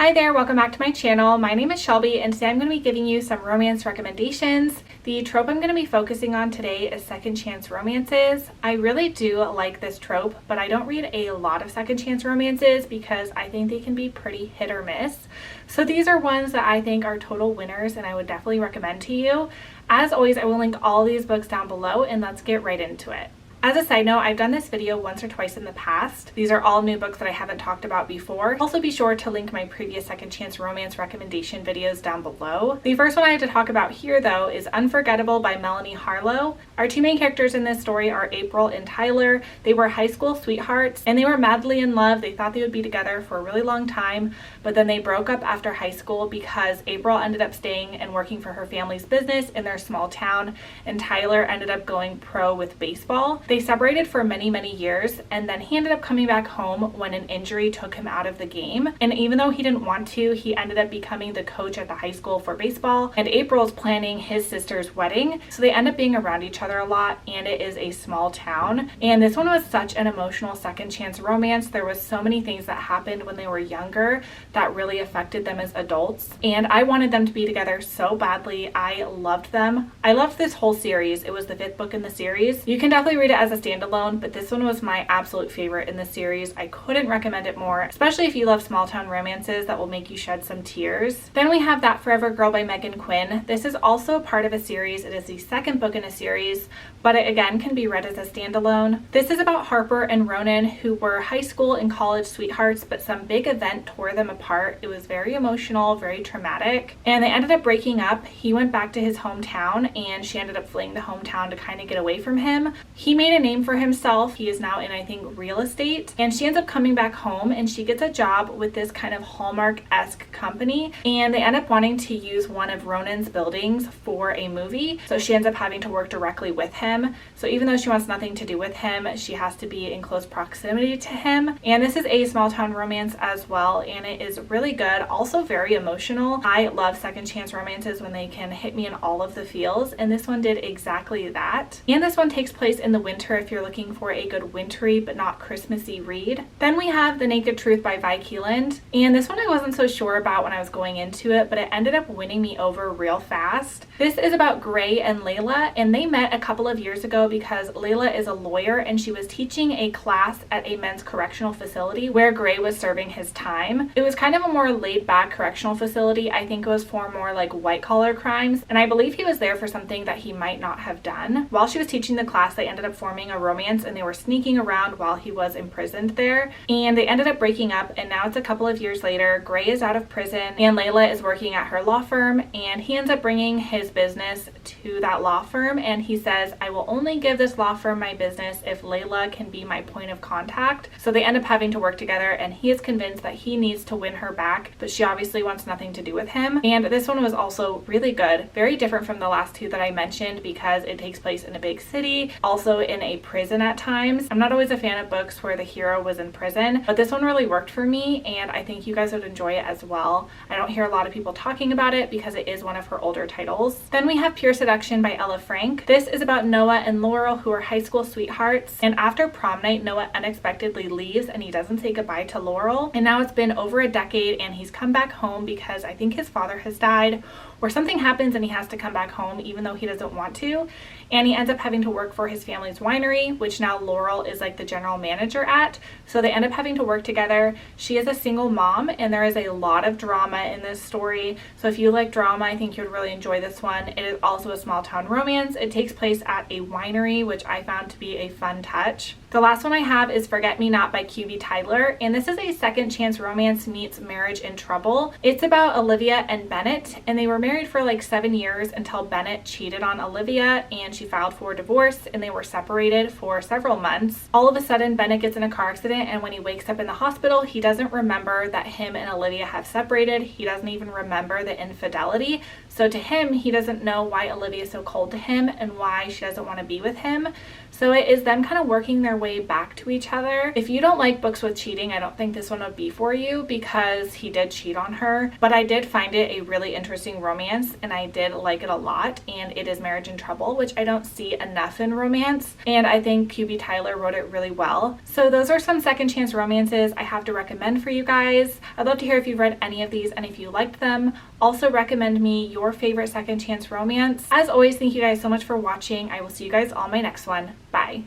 Hi there, welcome back to my channel. My name is Shelby and today I'm going to be giving you some romance recommendations. The trope I'm going to be focusing on today is second chance romances. I really do like this trope, but I don't read a lot of second chance romances because I think they can be pretty hit or miss. So these are ones that I think are total winners and I would definitely recommend to you. As always, I will link all these books down below and let's get right into it. As a side note, I've done this video once or twice in the past. These are all new books that I haven't talked about before. Also be sure to link my previous second chance romance recommendation videos down below. The first one I have to talk about here though is Unforgettable by Melanie Harlow. Our two main characters in this story are April and Tyler. They were high school sweethearts and they were madly in love. They thought they would be together for a really long time, but then they broke up after high school because April ended up staying and working for her family's business in their small town and Tyler ended up going pro with baseball. They separated for many years and then he ended up coming back home when an injury took him out of the game. And even though he didn't want to, he ended up becoming the coach at the high school for baseball, and April's planning his sister's wedding. So they end up being around each other a lot, and it is a small town. And this one was such an emotional second chance romance. There was so many things that happened when they were younger that really affected them as adults. And I wanted them to be together so badly. I loved them. I loved this whole series. It was the 5th book in the series. You can definitely read it as a standalone, but this one was my absolute favorite in the series. I couldn't recommend it more, especially if you love small town romances that will make you shed some tears. Then we have That Forever Girl by Megan Quinn. This is also a part of a series. It is the 2nd book in a series, but it again can be read as a standalone. This is about Harper and Ronan, who were high school and college sweethearts, but some big event tore them apart. It was very emotional, very traumatic, and they ended up breaking up. He went back to his hometown and she ended up fleeing the hometown to kind of get away from him. He made a name for himself. He is now in, I think, real estate, and she ends up coming back home and she gets a job with this kind of Hallmark-esque company, and they end up wanting to use one of Ronan's buildings for a movie, so she ends up having to work directly with him. So even though she wants nothing to do with him, she has to be in close proximity to him. And this is a small town romance as well, and it is really good, also very emotional. I love second chance romances when they can hit me in all of the feels, and this one did exactly that. And this one takes place in the winter if you're looking for a good wintry but not Christmassy read. Then we have The Naked Truth by Vi Keeland, and this one I wasn't so sure about when I was going into it, but it ended up winning me over real fast. This is about Gray and Layla, and they met a couple of years ago because Layla is a lawyer and she was teaching a class at a men's correctional facility where Gray was serving his time. It was kind of a more laid-back correctional facility. I think it was for more like white-collar crimes, and I believe he was there for something that he might not have done. While she was teaching the class, they ended up forming a romance and they were sneaking around while he was imprisoned there, and they ended up breaking up. And now it's a couple of years later. Gray is out of prison and Layla is working at her law firm, and he ends up bringing his business to that law firm, and he says, I will only give this law firm my business if Layla can be my point of contact. So they end up having to work together, and he is convinced that he needs to win her back, but she obviously wants nothing to do with him. And this one was also really good, very different from the last two that I mentioned because it takes place in a big city, also in a prison at times. I'm not always a fan of books where the hero was in prison, but this one really worked for me, and I think you guys would enjoy it as well. I don't hear a lot of people talking about it because it is one of her older titles. Then we have Pure Seduction by Ella Frank. This is about Noah and Laurel, who are high school sweethearts, and after prom night, Noah unexpectedly leaves and he doesn't say goodbye to Laurel. And now it's been over a decade and he's come back home because I think his father has died or something happens and he has to come back home even though he doesn't want to. And he ends up having to work for his family's winery, which now Laurel is like the general manager at. So they end up having to work together. She is a single mom and there is a lot of drama in this story. So if you like drama, I think you would really enjoy this one. It is also a small town romance. It takes place at a winery, which I found to be a fun touch. The last one I have is Forget Me Not by QB Tyler, and this is a second chance romance meets Marriage in Trouble. It's about Olivia and Bennett, and they were married for like 7 years until Bennett cheated on Olivia and she filed for divorce, and they were separated for several months. All of a sudden, Bennett gets in a car accident, and when he wakes up in the hospital, he doesn't remember that him and Olivia have separated. He doesn't even remember the infidelity. So to him, he doesn't know why Olivia is so cold to him and why she doesn't want to be with him. So it is them kind of working their way back to each other. If you don't like books with cheating, I don't think this one would be for you because he did cheat on her. But I did find it a really interesting romance and I did like it a lot. And it is Marriage in Trouble, which I don't see enough in romance. And I think QB Tyler wrote it really well. So those are some second chance romances I have to recommend for you guys. I'd love to hear if you've read any of these and if you liked them. Also recommend me your favorite second chance romance. As always, thank you guys so much for watching. I will see you guys on my next one. Bye.